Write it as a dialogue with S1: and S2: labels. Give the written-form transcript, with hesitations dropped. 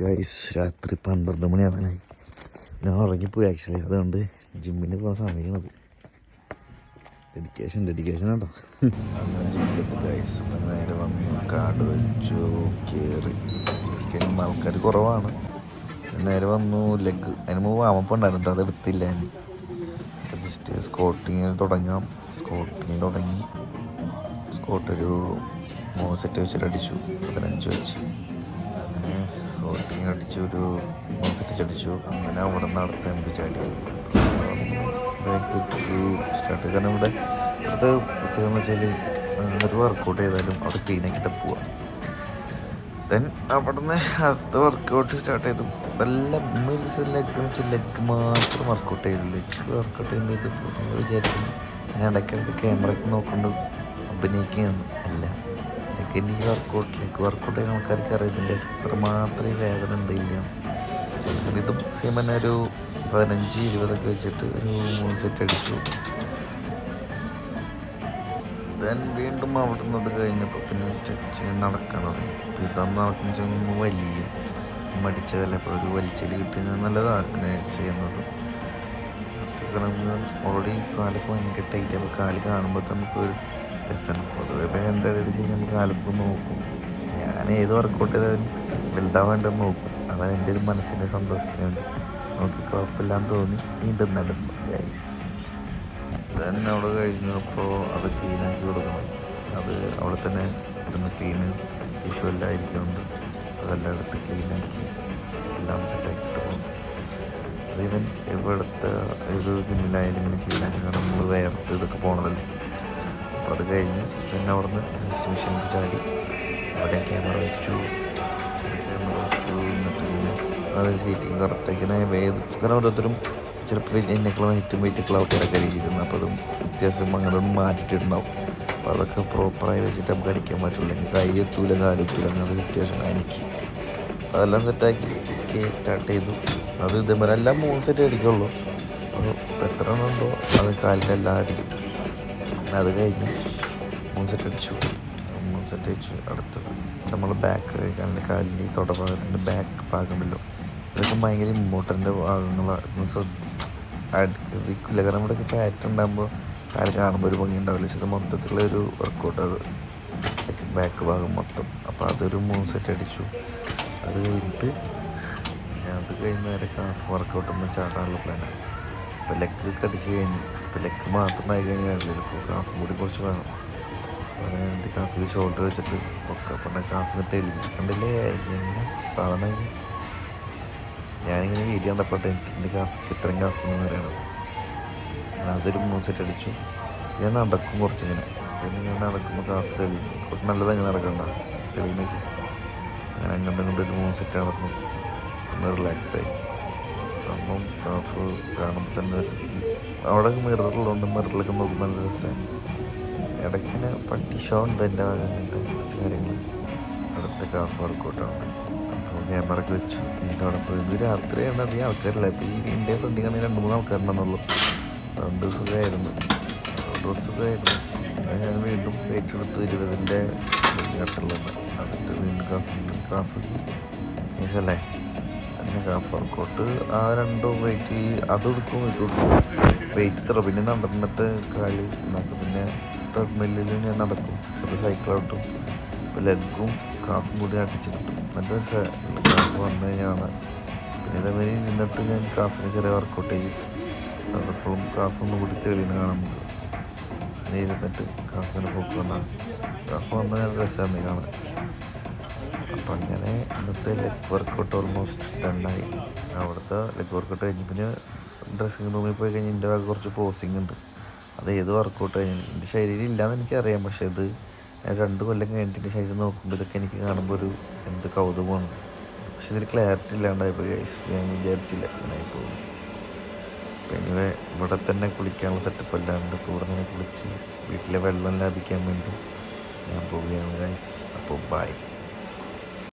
S1: Guys രാത്രി 12 മണിയാവാനായി. ഞാൻ ഉറങ്ങിപ്പോയി ആക്ച്വലി. അതുകൊണ്ട് ജിമ്മിന് പോകാൻ സമയമാണത്. ഡെഡിക്കേഷൻ കേട്ടോ. അങ്ങനെ ജിമ്മിലെത്തി ഗൈസ്. നേരെ വന്നു, കാർഡ് വെച്ചു, കയറി. കഴിയുമ്പോൾ ആൾക്കാർ കുറവാണ്. നേരെ വന്നു ലെഗ്. അതിന് മുമ്പ് വാമപ്പ് ഉണ്ടായിരുന്നു കേട്ടോ, അതെടുത്തില്ല. ഞാൻ ജസ്റ്റ് സ്കോട്ടിങ് തുടങ്ങാം. സ്കോട്ടിങ് തുടങ്ങി. സ്കോട്ട് ഒരു 3 സെറ്റ് വെച്ചിട്ട് അടിച്ചു, 15 വെച്ച്. അങ്ങനെ സ്കോട്ടിങ് അടിച്ചു, ഒരു 3 സെറ്റ് അടിച്ചു. അങ്ങനെ അവിടെ നിന്ന് അടുത്ത് MP ചാടി ബാക്ക് വെച്ചു സ്റ്റാർട്ട്. കാരണം ഇവിടെ അടുത്ത് പ്രത്യേകം എന്ന് വെച്ചാൽ ഒരു വർക്കൗട്ട് ചെയ്താലും അവിടെ ക്ലീനാക്കിയിട്ട് പോവാം. ദെൻ അവിടെ നിന്ന് അടുത്ത വർക്കൗട്ട് സ്റ്റാർട്ട് ചെയ്തു. എല്ലാം ലെഗ് മാത്രം വർക്കൗട്ട് ചെയ്തു. ലെഗ് വർക്കൗട്ട് ചെയ്യുമ്പോൾ ഇത് വിചാരിക്കുന്നു ഞാൻ ഇടയ്ക്കിടയ്ക്ക് ക്യാമറയ്ക്ക് നോക്കൊണ്ട് അഭിനയിക്കുകയാണ്. അല്ല, എനിക്ക് ലെഗ് വർക്കൗട്ട് ചെയ്യുന്ന ആൾക്കാർക്ക് അറിയാം ഇതിൻ്റെ എത്ര മാത്രമേ വേദന ഉണ്ടായില്ല. ഇതും സെയിം തന്നെ ഒരു 15-20 വെച്ചിട്ട് ഒരു 3 സെറ്റ് അടിച്ചു. ദെൻ വീണ്ടും അവിടെ നിന്നത് കഴിഞ്ഞപ്പോൾ പിന്നെ സ്ട്രെച്ചിങ് നടക്കാൻ തുടങ്ങി. ഇതാകുമ്പോൾ നടക്കുന്ന വലിയ മടിച്ചതല്ല. ഇപ്പോൾ ഒരു വലിച്ചൽ കിട്ടുന്നത് നല്ലതാണ് ചെയ്യുന്നത്. ഓൾറെഡി കാലൊക്കെ ഭയങ്കര ടൈറ്റ്. അപ്പോൾ കാല് കാണുമ്പോൾ നമുക്കൊരു രസമാണ്. പൊതുവെ ഇപ്പോൾ എൻ്റെ ഇടയ്ക്ക് നമ്മൾ കാലൊക്കെ നോക്കും. ഞാൻ ഏത് വർക്കൗട്ട് ചെയ്താലും വലുതാവേണ്ടെന്ന് നോക്കും. അതാണ് എൻ്റെ ഒരു മനസ്സിൻ്റെ സന്തോഷത്തിന് വേണ്ടി. നമുക്ക് കുഴപ്പമില്ലാന്ന് തോന്നി വീണ്ടും നടന്നു. തന്നെ അവിടെ കഴിഞ്ഞപ്പോൾ അത് ക്ലീനാക്കി കൊടുക്കണം. അത് അവിടെ തന്നെ ഇരുന്ന് ക്ലീന് വിഷ്വലായിരിക്കുന്നുണ്ട്. അതെല്ലാം എടുത്ത് ക്ലീനാക്കി എല്ലാം സെറ്റാക്കിയിട്ട് പോകും. അതിവൻ ഇവിടുത്തെ ഒരു ജിമ്മിലായാലും ഇങ്ങനെ ക്ലീനാക്കി നമ്മൾ വേർത്ത് ഇതൊക്കെ പോകണതല്ലേ. അപ്പോൾ അത് കഴിഞ്ഞ് പിന്നെ അവിടെ നിന്ന് നെക്സ്റ്റ് മെഷീനിൽ ചാടി അവിടെ ക്യാമറ വെച്ചു. എന്നിട്ട് പിന്നെ അത് സീറ്റിങ് കറക്റ്റാക്കി കാരണം ഓരോരുത്തരും ചിലപ്പോൾ എന്നെക്കുള്ള ഹൈറ്റും വെയിറ്റൊക്കെ ആൾക്കാരൊക്കെ ഇരിക്കുന്നത്. അപ്പോൾ അതും വ്യത്യാസം അങ്ങനെ മാറ്റിയിട്ടുണ്ടാവും. അപ്പോൾ അതൊക്കെ പ്രോപ്പറായി വെച്ചിട്ട് നമുക്ക് അടിക്കാൻ പറ്റുള്ളൂ. എനിക്ക് കൈ എത്തൂല, കാലെത്തൂല, അങ്ങനത്തെ സിറ്റുവേഷൻ എനിക്ക്. അതെല്ലാം സെറ്റാക്കി സ്റ്റാർട്ട് ചെയ്തു. അത് ഇതേപോലെ എല്ലാം 3 സെറ്റ് അടിക്കുള്ളൂ. അപ്പോൾ എത്ര എണ്ണമുണ്ടോ അത് കാലിൻ്റെ എല്ലാം അടിക്കും. അത് കഴിഞ്ഞ് 3 സെറ്റ് അടിച്ചു. 3 സെറ്റ് അടിച്ചു. അടുത്തത് നമ്മൾ ബാക്ക് കാലിൻ്റെ ഈ തുടഭാഗത്തിൻ്റെ ബാക്ക് ഭാഗമുണ്ടല്ലോ, ഇതൊക്കെ ഭയങ്കര ഇമ്പോർട്ടൻ്റ് ഭാഗങ്ങളാണ്. ശ്രദ്ധിക്കില്ല. കാരണം ഇവിടെയൊക്കെ ഫാറ്റ് ഉണ്ടാകുമ്പോൾ കാല് കാണുമ്പോൾ ഒരു ഭംഗി ഉണ്ടാവില്ല. പക്ഷെ ഇത് മൊത്തത്തിലുള്ള ഒരു വർക്കൗട്ട് അത് ബാക്ക് ഭാഗം മൊത്തം. അപ്പോൾ അതൊരു 3 സെറ്റ് അടിച്ചു. അത് കഴിഞ്ഞിട്ട് അത് കഴിഞ്ഞ് നേരെ കാഫ് വർക്കൗട്ട് ഒന്ന് ചാടാനുള്ള പ്ലാനാണ്. ഇപ്പോൾ ലെഗൊക്കെ അടിച്ച് കഴിഞ്ഞു. ഇപ്പോൾ ലെഗ് മാത്രം ആയി കഴിഞ്ഞാൽ ഇപ്പോൾ കാഫും കൂടി കുറച്ച് വേണം. അതിന് വേണ്ടി കാഫിൽ ഷോൾഡർ വെച്ചിട്ട് ഒക്കെ അപ്പം കാഫിന് തെളിഞ്ഞിട്ടുണ്ടല്ലേ എങ്ങനെ സാധനം. ഞാനിങ്ങനെ വീഡിയോ കണ്ടപ്പോട്ടെ എൻ്റെ കാഫിക്ക് ഇത്രയും കാഫെന്ന് പറയണത്. അതൊരു 3 സെറ്റ് അടിച്ചു. ഞാൻ നടക്കും കുറച്ചിങ്ങനെ. പിന്നെ ഞാൻ നടക്കുമ്പോൾ കാഫ് തെളിയും. കുറച്ച് നല്ലതങ്ങനെ നടക്കണ്ട തെളിയുന്നൊക്കെ. അങ്ങനെ അങ്ങോട്ടും ഒരു 3 സെറ്റ് നടന്നു. ഒന്ന് റിലാക്സായി. സംഭവം കാഫ് കാണുമ്പോൾ തന്നെ അവിടെ മിററുള്ളതുകൊണ്ട് മിററിലൊക്കെ നോക്കുമ്പോൾ നല്ല രസമാണ്. ഇടയ്ക്കിങ്ങനെ പട്ടി ഷോ ഉണ്ട് എൻ്റെ ഭാഗം. അങ്ങനത്തെ കുറച്ച് കാര്യങ്ങൾ അടുത്ത കാഫ് വർക്കൗട്ടാണ്. അപ്പോൾ ക്യാമറയ്ക്ക് വെച്ചു. എൻ്റെ അവിടെ പോയി ഇത് രാത്രിയാണ്. അധികം ആൾക്കാരില്ല. ഇപ്പോൾ ഈ എൻ്റെ ഫ്രണ്ടിൽ 2-3 ആൾക്കാരുണ്ടെന്നുള്ളൂ. അതുകൊണ്ട് സുഖമായിരുന്നു. ഞാൻ വീണ്ടും വെയിറ്റ് എടുത്ത് 20ൻ്റെ കട്ടുള്ളത്. അതിട്ട് വീണ്ടും കാഫ് അല്ലേ അങ്ങനെ കാഫ് വർക്കൗട്ട്. ആ 2 വെയിറ്റ് അതെടുക്കും ഇതെടുക്കും. വെയിറ്റ് ഇത്ര പിന്നെ നടന്നിട്ട് കാല് നടക്കും. പിന്നെ ട്രെഡ്മില്ലിൽ ഞാൻ നടക്കും. ചിലപ്പോൾ സൈക്കിളോട്ടും. ഇപ്പോൾ ലെഗും കാഫും കൂടി അടിച്ച് കിട്ടും. നല്ല കാഫ് വന്നു കഴിഞ്ഞാണ്. പിന്നെ ഇതേമാതിരി ഇരുന്നിട്ട് ഞാൻ കാഫിന് ചെറിയ വർക്കൗട്ട് ചെയ്യും. അതെപ്പോഴും കാഫൊന്നും കൂടി തെളിയുന്ന കാണാൻ നമുക്ക്. പിന്നെ ഇരുന്നിട്ട് കാഫിന് പോക്ക് വന്നാൽ കാഫ് വന്നാൽ നല്ല രസമാണ് കാണാൻ. അപ്പം അങ്ങനെ ഇന്നത്തെ ലെഗ് വർക്കൗട്ട് ഓൾമോസ്റ്റ് ഡണ്ണായി. അവിടുത്തെ ലെഗ് വർക്കൗട്ട് കഴിഞ്ഞ് പിന്നെ ഡ്രസ്സിങ് റൂമിൽ പോയി കഴിഞ്ഞാൽ എൻ്റെ ഭാഗം കുറച്ച് പോസിങ് ഉണ്ട്. അത് ഏത് വർക്കൗട്ട് കഴിഞ്ഞാൽ എൻ്റെ ശരീരം ഇല്ലയെന്ന് എനിക്കറിയാം. പക്ഷേ ഇത് ഞാൻ 2 കൊല്ലം കഴിഞ്ഞിട്ട് എൻ്റെ ശരീരം നോക്കുമ്പോൾ ഇതൊക്കെ എനിക്ക് കാണുമ്പോൾ ഒരു എന്ത് കൗതുകമാണ്. പക്ഷെ ഇതിൽ ക്ലാരിറ്റി ഇല്ലാണ്ടായിപ്പോൾ ഗൈസ്. ഞാൻ വിചാരിച്ചില്ല ഇങ്ങനെ പോകും. പിന്നെ ഇവിടെ തന്നെ കുളിക്കാനുള്ള സെറ്റപ്പ് അല്ലാണ്ട് ഇപ്പോൾ ഇവിടെ തന്നെ കുളിച്ച് വീട്ടിലെ വെള്ളം ലാഭിക്കാൻ വേണ്ടി ഞാൻ പോവുകയാണ് ഗൈസ്. അപ്പോൾ ബൈ.